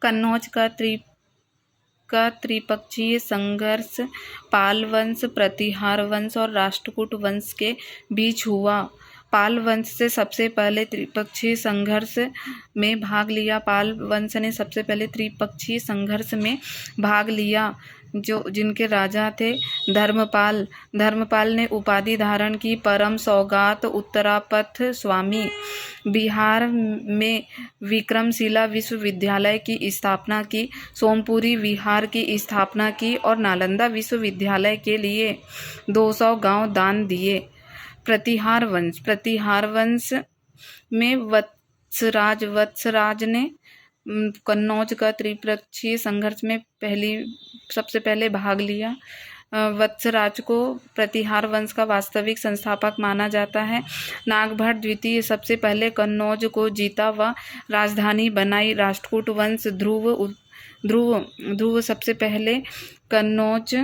कन्नौज का त्रिपक्षीय संघर्ष पाल वंश, प्रतिहार वंश और राष्ट्रकूट वंश के बीच हुआ। पाल वंश से सबसे पहले त्रिपक्षीय संघर्ष में भाग लिया। पाल वंश ने सबसे पहले त्रिपक्षीय संघर्ष में भाग लिया, जिनके राजा थे धर्मपाल। धर्मपाल ने उपाधि धारण की परम सौगात उत्तरापथ स्वामी। बिहार में विक्रमशिला विश्वविद्यालय की स्थापना की, सोमपुरी विहार की स्थापना की और नालंदा विश्वविद्यालय के लिए 200 गांव दान दिए। प्रतिहार वंश में वत्सराज ने कन्नौज का त्रिपक्षीय संघर्ष में सबसे पहले भाग लिया। वत्सराज को प्रतिहार वंश का वास्तविक संस्थापक माना जाता है। नागभट्ट द्वितीय सबसे पहले कन्नौज को जीता व राजधानी बनाई। राष्ट्रकूट वंश ध्रुव सबसे पहले कन्नौज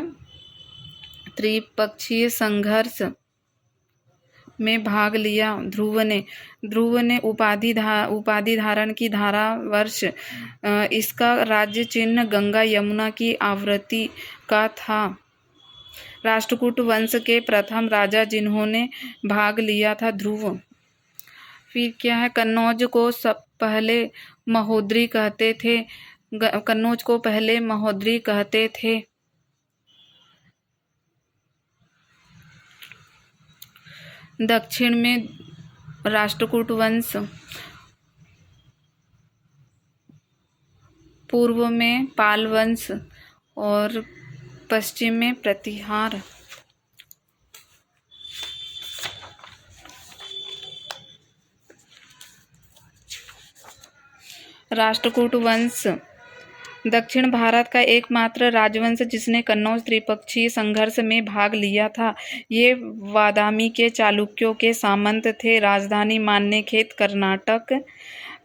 त्रिपक्षीय संघर्ष में भाग लिया। ध्रुव ने उपाधि धारण की धारा वर्ष। इसका राज्य चिन्ह गंगा यमुना की आवृत्ति का था। राष्ट्रकूट वंश के प्रथम राजा जिन्होंने भाग लिया था ध्रुव। फिर क्या है, कन्नौज को पहले महोदरी कहते थे। दक्षिण में राष्ट्रकूट वंश, पूर्व में पाल वंश और पश्चिम में प्रतिहार। राष्ट्रकूट वंश दक्षिण भारत का एकमात्र राजवंश जिसने कन्नौज त्रिपक्षीय संघर्ष में भाग लिया था। ये बादामी के चालुक्यों के सामंत थे। राजधानी मान्यखेत कर्नाटक,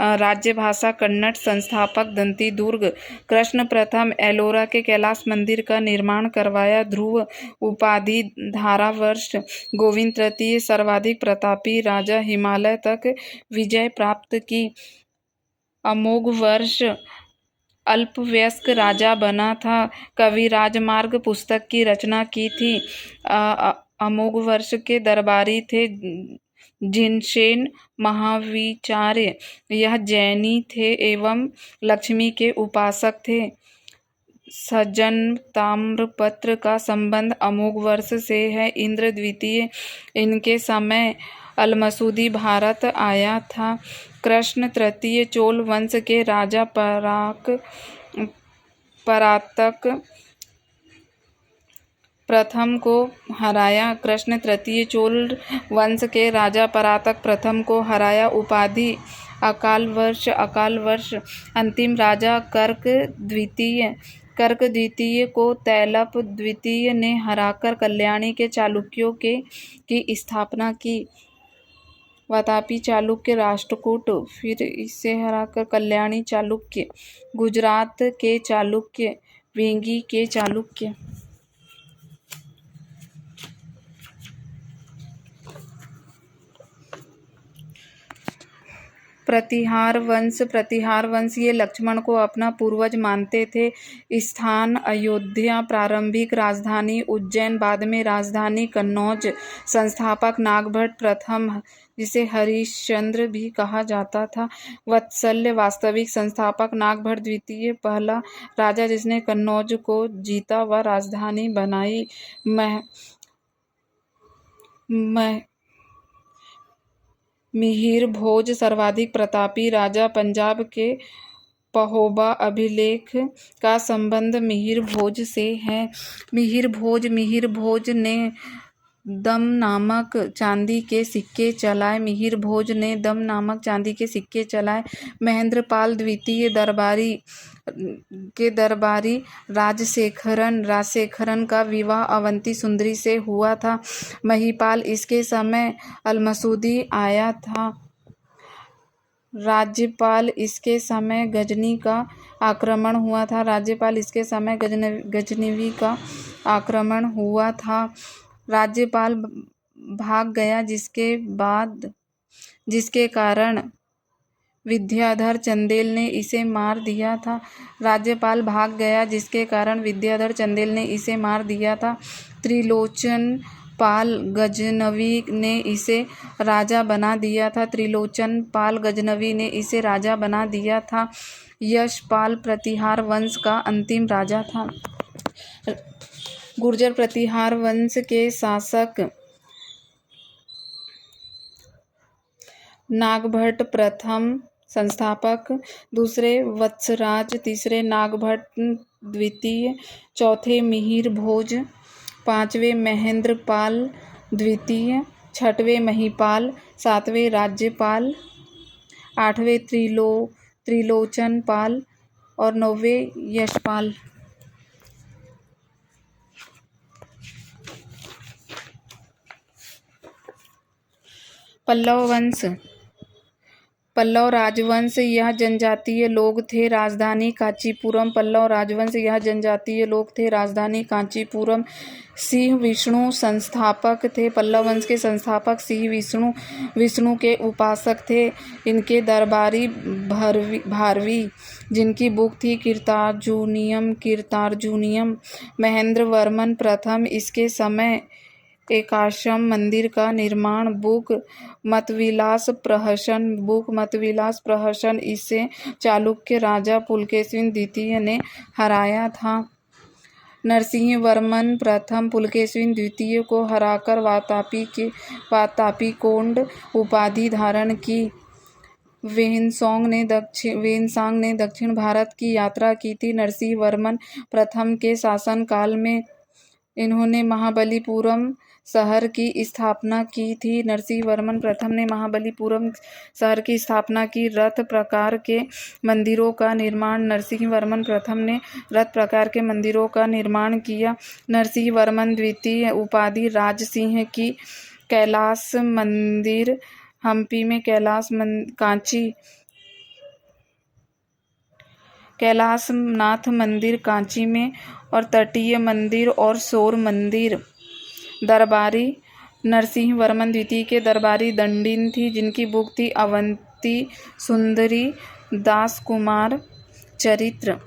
राज्य भाषा कन्नड़, संस्थापक दंती दुर्ग। कृष्ण प्रथम एलोरा के कैलाश मंदिर का निर्माण करवाया। ध्रुव उपाधि धारा वर्ष। गोविंद तृतीय सर्वाधिक प्रतापी राजा, हिमालय तक विजय प्राप्त की। अमोघ वर्ष अल्पवयस्क राजा बना था। कवि राजमार्ग पुस्तक की रचना की थी। अमोघ वर्ष के दरबारी थे जिनसेन महाविचार्य। यह जैनी थे एवं लक्ष्मी के उपासक थे। सजन ताम्रपत्र का संबंध अमोघ वर्ष से है। इंद्र द्वितीय, इनके समय अलमसूदी भारत आया था। कृष्ण तृतीय चोल वंश के राजा परातक प्रथम को हराया। कृष्ण तृतीय चोल वंश के राजा परातक प्रथम को हराया। उपाधि अकाल वर्ष। अंतिम राजा कर्क द्वितीय को तैलप द्वितीय ने हराकर कल्याणी के चालुक्यों की स्थापना की। वातापी चालुक्य राष्ट्रकूट, फिर इसे हराकर कल्याणी चालुक्य, गुजरात के चालुक्य, वेंगी के चालुक्य। प्रतिहार वंश ये लक्ष्मण को अपना पूर्वज मानते थे। स्थान अयोध्या, प्रारंभिक राजधानी उज्जैन, बाद में राजधानी कन्नौज। संस्थापक नागभट्ट प्रथम, जिसे हरिश्चंद्र भी कहा जाता था। वत्सल्य वास्तविक संस्थापक नागभट्ट द्वितीय, पहला राजा जिसने कन्नौज को जीता व राजधानी बनाई। मिहिर भोज सर्वाधिक प्रतापी राजा। पंजाब के पहोबा अभिलेख का संबंध मिहिर भोज से है। मिहिर भोज ने दम नामक चांदी के सिक्के चलाए। महेंद्रपाल द्वितीय दरबारी राजशेखरन का विवाह अवंती सुंदरी से हुआ था। महिपाल, इसके समय अलमसूदी आया था। राज्यपाल, इसके समय गजनी का आक्रमण हुआ था। राज्यपाल भाग गया, जिसके कारण विद्याधर चंदेल ने इसे मार दिया था। राज्यपाल भाग गया जिसके कारण विद्याधर चंदेल ने इसे मार दिया था। त्रिलोचन पाल गजनवी ने इसे राजा बना दिया था। त्रिलोचन पाल गजनवी ने इसे राजा बना दिया था। यशपाल प्रतिहार वंश का अंतिम राजा था। गुर्जर प्रतिहार वंश के शासक नागभट्ट प्रथम संस्थापक, दूसरे वत्सराज, तीसरे नागभट्ट द्वितीय, चौथे मिहिर भोज, पांचवें महेंद्रपाल द्वितीय, छठवें महिपाल, सातवें राज्यपाल, आठवें त्रिलोचन पाल और नौवें यशपाल। पल्लव वंश। पल्लव राजवंश यह जनजातीय लोग थे। राजधानी कांचीपुरम। पल्लव राजवंश यह जनजातीय लोग थे। राजधानी कांचीपुरम। सिंह विष्णु संस्थापक थे। पल्लव वंश के संस्थापक सिंह विष्णु के उपासक थे। इनके दरबारी भारवी, जिनकी बुक थी कीर्तार्जुनीयम। महेंद्र वर्मन प्रथम इसके समय एकाश्म मंदिर का निर्माण बुक मतविलास प्रहसन इसे चालुक्य राजा पुलकेशिन द्वितीय ने हराया था। नरसिंह वर्मन प्रथम पुलकेशिन द्वितीय को हराकर वातापी कोंड उपाधि धारण की। वेनसांग ने दक्षिण भारत की यात्रा की थी। नरसिंह वर्मन प्रथम के शासनकाल में इन्होंने महाबलीपुरम शहर की स्थापना की थी। नरसिंह वर्मन प्रथम ने महाबलीपुरम शहर की स्थापना की। रथ प्रकार के मंदिरों का निर्माण। नरसिंह वर्मन प्रथम ने रथ प्रकार के मंदिरों का निर्माण किया। नरसिंह वर्मन द्वितीय उपाधि राज सिंह की। कैलाश मंदिर हम्पी में, कैलाशनाथ मंदिर कांची में और तटीय मंदिर और सौर मंदिर। दरबारी नरसिंह वर्मन द्वितीय के दरबारी दंडिन थी, जिनकी बुक थी अवंती सुंदरी दास कुमार चरित्र।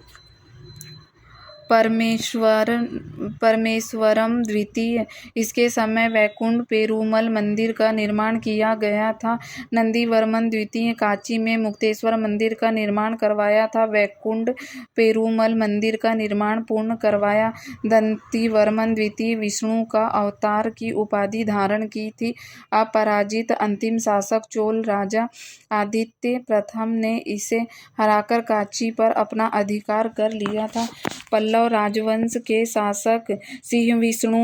परमेश्वरम द्वितीय इसके समय वैकुंठ पेरुमल मंदिर का निर्माण किया गया था। नंदी वर्मन द्वितीय कांची में मुक्तेश्वर मंदिर का निर्माण करवाया था। वैकुंठ पेरुमल मंदिर का निर्माण पूर्ण करवाया। दंती वर्मन द्वितीय विष्णु का अवतार की उपाधि धारण की थी। अपराजित अंतिम शासक चोल राजा आदित्य प्रथम ने इसे हराकर कांची पर अपना अधिकार कर लिया था। पल्लव राजवंश के शासक सिंह विष्णु,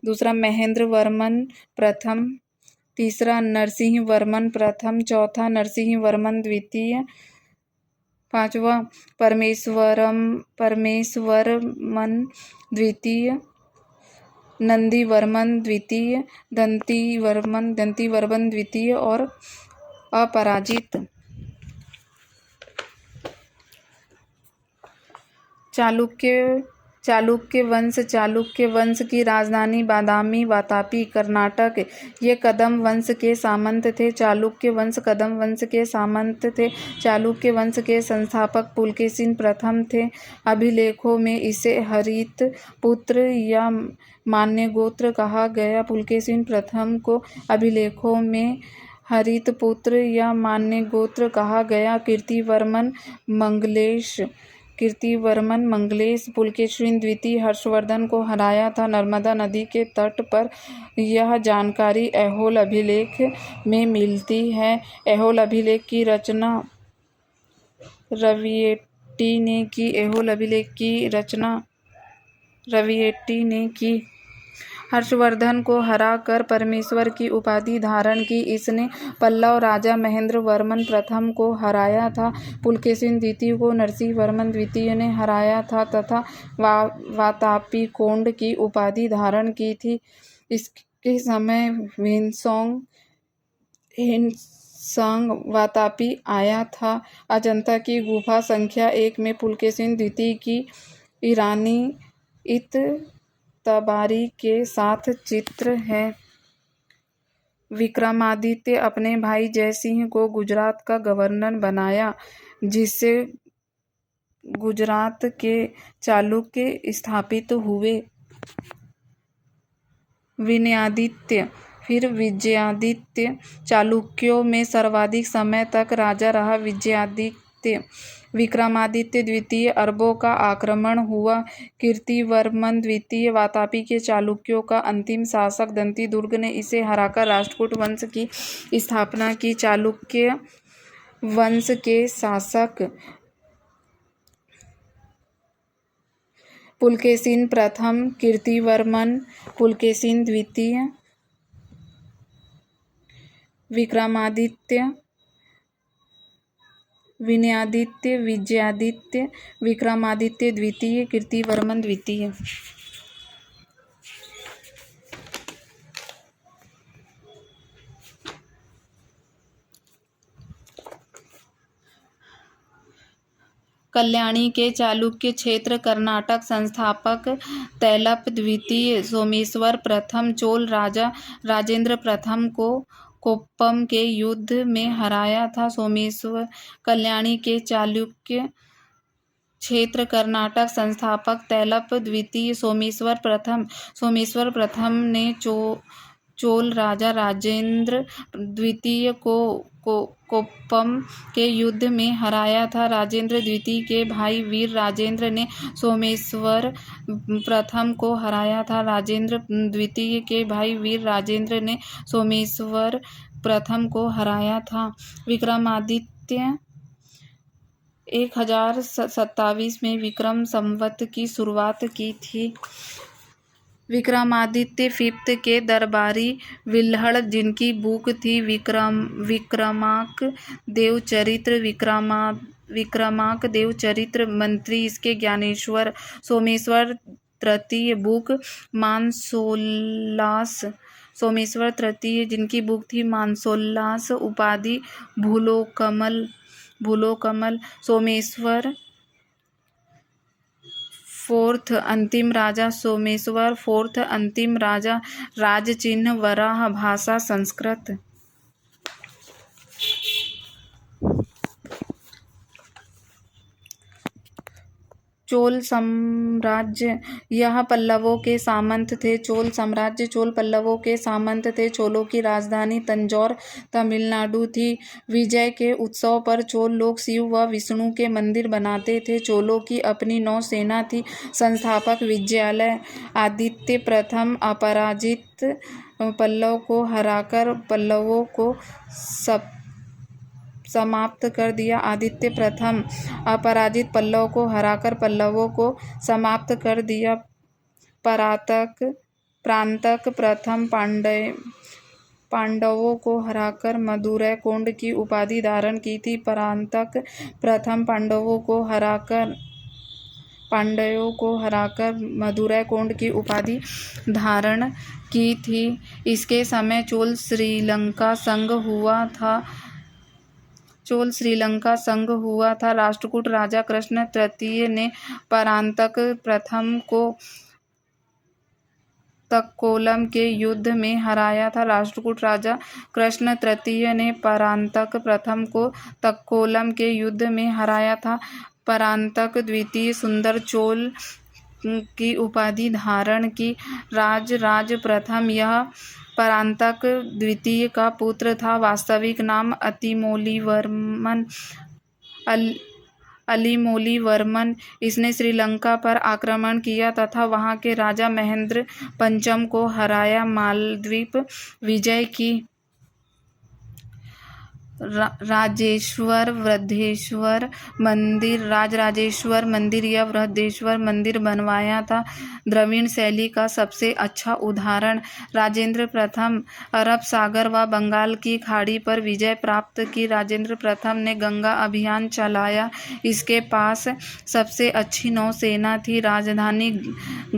दूसरा महेंद्र वर्मन प्रथम, तीसरा नरसिंह वर्मन प्रथम, चौथा नरसिंह वर्मन द्वितीय, पांचवा परमेश्वरमन द्वितीय, नंदी वर्मन द्वितीय, दंती वर्मन द्वितीय और अपराजित। चालुक्य वंश की राजधानी बादामी, वातापी, कर्नाटक। ये कदम वंश के सामंत थे। चालुक्य वंश कदम वंश के सामंत थे। चालुक्य वंश के संस्थापक पुलकेशिन प्रथम थे। अभिलेखों में इसे हरित पुत्र या मान्य गोत्र कहा गया। पुलकेशिन प्रथम को अभिलेखों में हरित पुत्र या मान्य गोत्र कहा गया। कीर्तिवर्मन मंगलेश पुलकेशिन द्वितीय हर्षवर्धन को हराया था। नर्मदा नदी के तट पर यह जानकारी ऐहोल अभिलेख में मिलती है। ऐहोल अभिलेख की रचना रविएट्टी ने की। हर्षवर्धन को हराकर परमेश्वर की उपाधि धारण की। इसने पल्लव राजा महेंद्र वर्मन प्रथम को हराया था। पुलकेशिन द्वितीय को नरसिंह वर्मन द्वितीय ने हराया था तथा वातापी कोंड की उपाधि धारण की थी। इसके समय हेनसांग वातापी आया था। अजंता की गुफा संख्या 1 में पुलकेशिन द्वितीय की ईरानी तबारी के साथ चित्र है। विक्रमादित्य अपने भाई जयसिंह को गुजरात का गवर्नर बनाया, जिससे गुजरात के चालुक्य स्थापित हुए। विनयादित्य फिर विजयादित्य चालुक्यों में सर्वाधिक समय तक राजा रहा। विजयादित्य विक्रमादित्य द्वितीय अरबों का आक्रमण हुआ। कीर्तिवर्मन द्वितीय वातापी के चालुक्यों का अंतिम शासक दंतीदुर्ग ने इसे हराकर राष्ट्रकूट वंश की स्थापना की। चालुक्य वंश के शासक पुलकेशिन प्रथम, कीर्तिवर्मन, पुलकेशिन द्वितीय, विक्रमादित्य, विनयादित्य, विजयादित्य, विक्रमादित्य द्वितीय, कीर्तिवर्मन द्वितीय। कल्याणी के चालुक्य क्षेत्र कर्नाटक संस्थापक तैलप द्वितीय, सोमेश्वर प्रथम, चोल राजा राजेंद्र प्रथम को कोप्पम के युद्ध में हराया था। सोमेश्वर कल्याणी के चालुक्य क्षेत्र कर्नाटक संस्थापक तैलप द्वितीय, सोमेश्वर प्रथम ने चोल राजा राजेंद्र द्वितीय को कोप्पम के युद्ध में हराया था। राजेंद्र द्वितीय के भाई वीर राजेंद्र ने सोमेश्वर प्रथम को हराया था। राजेंद्र द्वितीय के भाई वीर राजेंद्र ने सोमेश्वर प्रथम को हराया था। विक्रमादित्य 1027 में विक्रम संवत की शुरुआत की थी। विक्रमादित्य फिफ्थ के दरबारी विल्हड़, जिनकी बुक थी विक्रमाक देवचरित्र, मंत्री इसके ज्ञानेश्वर। सोमेश्वर तृतीय बुक मानसोल्लास, सोमेश्वर तृतीय जिनकी बुक थी मानसोल्लास, उपाधि भूलोकमल। सोमेश्वर फोर्थ अंतिम राजा, सोमेश्वर फोर्थ अंतिम राजा। राज चिन्ह वराह, भाषा संस्कृत। चोल साम्राज्य, यह पल्लवों के सामंत थे। चोल साम्राज्य चोल पल्लवों के सामंत थे। चोलों की राजधानी तंजौर तमिलनाडु थी। विजय के उत्सव पर चोल लोग शिव व विष्णु के मंदिर बनाते थे। चोलों की अपनी नौसेना थी। संस्थापक विजयालय आदित्य प्रथम अपराजित पल्लव को हराकर पल्लवों को समाप्त कर दिया। आदित्य प्रथम अपराजित पल्लव को हराकर पल्लवों को समाप्त कर दिया। प्रांतक प्रथम पांडवों को हराकर मदुरै कोंड की उपाधि धारण की थी। परांतक प्रथम पांडवों को हराकर मदुरै कोंड की उपाधि धारण की थी। इसके समय चोल श्रीलंका संघ हुआ था। राष्ट्रकूट राजा कृष्ण तृतीय ने परांतक प्रथम को तक्कोलम के युद्ध में हराया था। राष्ट्रकूट राजा कृष्ण तृतीय ने परांतक प्रथम को तक्कोलम के युद्ध में हराया था। परांतक द्वितीय सुंदर चोल की उपाधि धारण की। राज प्रथम यह परांतक द्वितीय का पुत्र था। वास्तविक नाम अलिमोलिवर्मन। इसने श्रीलंका पर आक्रमण किया तथा वहां के राजा महेंद्र पंचम को हराया। मालद्वीप विजय की। राजराजेश्वर मंदिर या वृहदेश्वर मंदिर बनवाया था। द्रविड़ शैली का सबसे अच्छा उदाहरण। राजेंद्र प्रथम अरब सागर व बंगाल की खाड़ी पर विजय प्राप्त की। राजेंद्र प्रथम ने गंगा अभियान चलाया। इसके पास सबसे अच्छी नौसेना थी। राजधानी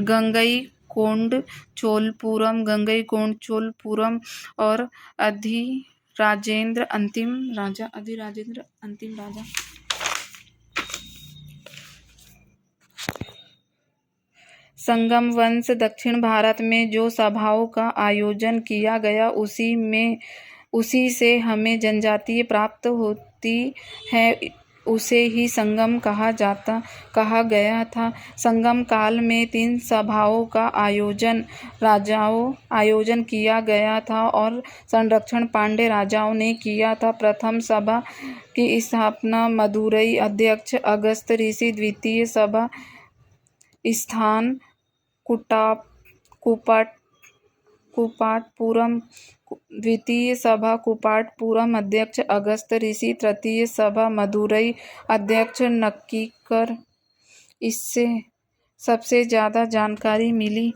गंगईकोंड चोलपुरम और अधिराजेंद्र अंतिम राजा। संगम वंश। दक्षिण भारत में जो सभाओं का आयोजन किया गया उसी से हमें जनजातीय प्राप्त होती है, उसे ही संगम कहा गया था। संगम काल में 3 सभाओं का आयोजन किया गया था और संरक्षण पांड्य राजाओं ने किया था। प्रथम सभा की स्थापना मदुरई अध्यक्ष अगस्त ऋषि, द्वितीय सभा स्थान कुपाटपुरम, द्वितीय सभा कुपाटपुरम अध्यक्ष अगस्त ऋषि, तृतीय सभा मदुरई अध्यक्ष नक्कीकर। इससे सबसे ज्यादा जानकारी मिली।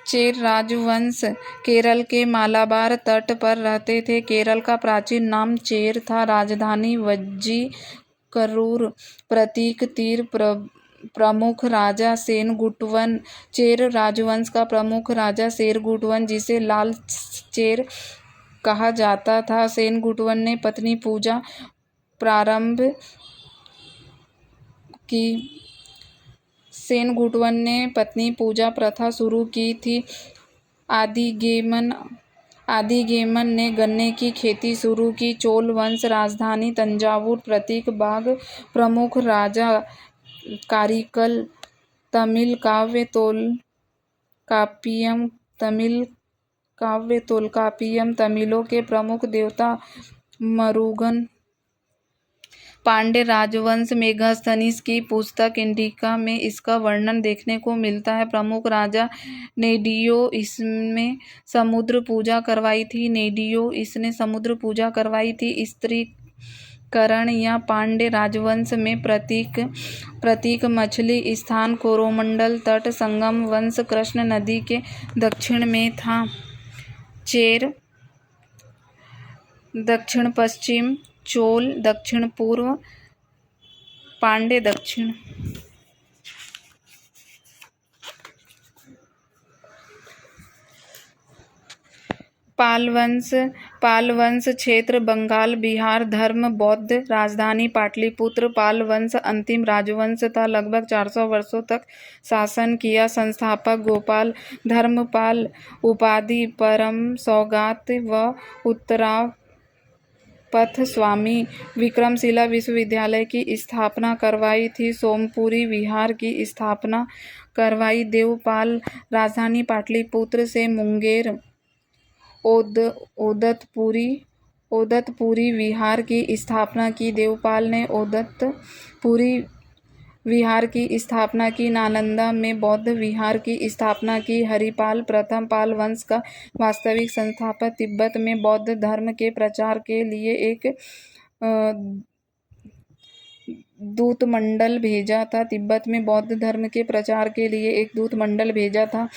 चेर राजवंश केरल के मालाबार तट पर रहते थे। केरल का प्राचीन नाम चेर था। राजधानी वज्जिकरुर। प्रतीक तीर। प्रमुख राजा सेनगुटवन। चेर राजवंश का प्रमुख राजा सेरगुटवन, जिसे लाल चेर कहा जाता था। सेनगुटवन ने पत्नी पूजा प्रारंभ की। सेनगुटवन ने पत्नी पूजा प्रथा शुरू की थी। आदिगेमन ने गन्ने की खेती शुरू की। चोल वंश। राजधानी तंजावुर। प्रतीक बाघ। प्रमुख राजा कारिकल। तमिल काव्य तोल्काप्पियम। तमिलों के प्रमुख देवता मरुगन। पांड्य राजवंश। मेगास्थनीज की पुस्तक इंडिका में इसका वर्णन देखने को मिलता है। प्रमुख राजा नेडियो। इसने समुद्र पूजा करवाई थी। स्त्रीकरण या पांड्य राजवंश में प्रतीक मछली। स्थान कोरोमंडल तट। संगम वंश कृष्ण नदी के दक्षिण में था। चेर दक्षिण पश्चिम, चोल दक्षिण पूर्व, पांड्य दक्षिण। पाल वंश क्षेत्र बंगाल बिहार। धर्म बौद्ध। राजधानी पाटलिपुत्र। पाल वंश अंतिम राजवंश था। लगभग 400 वर्षों तक शासन किया। संस्थापक गोपाल। धर्मपाल उपाधि परम सौगात व उत्तरापथ स्वामी। विक्रमशिला विश्वविद्यालय की स्थापना करवाई थी। सोमपुरी विहार की स्थापना करवाई। देवपाल। राजधानी पाटलिपुत्र से मुंगेर। ओदतपुरी विहार की स्थापना की। देवपाल ने ओदतपुरी विहार की स्थापना की। नालंदा में बौद्ध विहार की स्थापना की। हरिपाल प्रथम पाल वंश का वास्तविक संस्थापक तिब्बत में बौद्ध धर्म के प्रचार के लिए एक दूतमंडल भेजा था। तिब्बत में बौद्ध धर्म के प्रचार के लिए एक दूतमंडल भेजा था।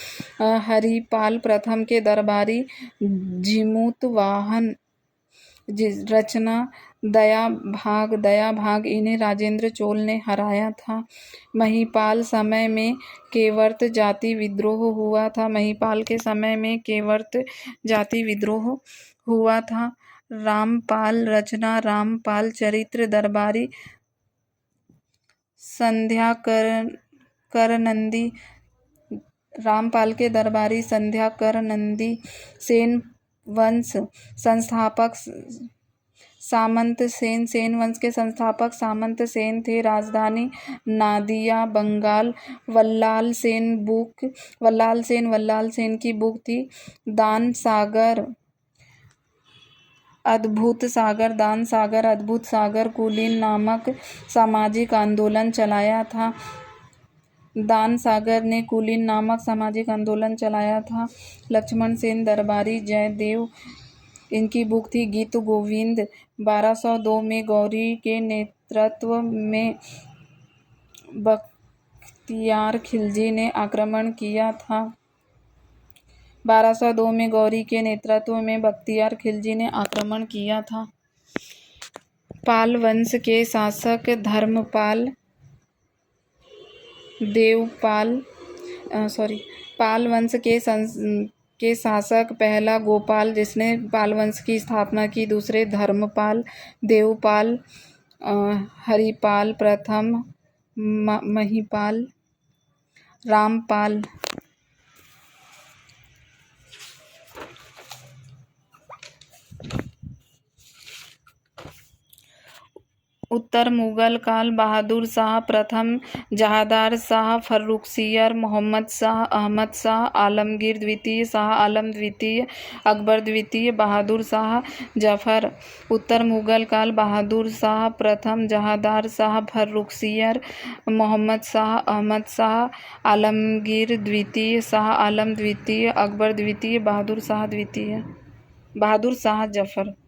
हरिपाल प्रथम के दरबारी झिमुतवाहन। रचना दया भाग। इन्हें राजेंद्र चोल ने हराया था। महिपाल समय में केवर्त जाति विद्रोह हुआ था। महिपाल के समय में केवर्त जाति विद्रोह हुआ था। रामपाल। रचना रामपाल चरित्र। दरबारी संध्याकर नंदी। रामपाल के दरबारी संध्याकर नंदी। सेन वंश संस्थापक सामंत सेन। सेन वंश के संस्थापक सामंत सेन थे। राजधानी नादिया बंगाल। वल्लाल सेन की बुक थी दान सागर अद्भुत सागर। कुलीन नामक सामाजिक आंदोलन चलाया था। दान सागर ने कुलीन नामक सामाजिक आंदोलन चलाया था। लक्ष्मण सेन दरबारी जयदेव। इनकी बुक थी गीत गोविंद। 1202 में गौरी के नेतृत्व में बख्तियार खिलजी ने आक्रमण किया था। 1202 में गौरी के नेतृत्व में बख्तियार खिलजी ने आक्रमण किया था। पाल वंश के शासक धर्मपाल। पाल वंश के शासक पहला गोपाल, जिसने पाल वंश की स्थापना की। दूसरे धर्मपाल। देवपाल। हरिपाल प्रथम। महिपाल। रामपाल। उत्तर मुगल काल बहादुर शाह प्रथम, जहांदार शाह, फर्रुखसियर, मोहम्मद शाह, अहमद शाह, आलमगीर द्वितीय, शाह आलम द्वितीय, अकबर द्वितीय, बहादुर शाह जफर। उत्तर मुगल काल बहादुर शाह प्रथम, जहांदार शाह, फर्रुखसियर, मोहम्मद शाह, अहमद शाह, आलमगीर द्वितीय, शाह आलम द्वितीय, अकबर द्वितीय, बहादुर शाह जफर।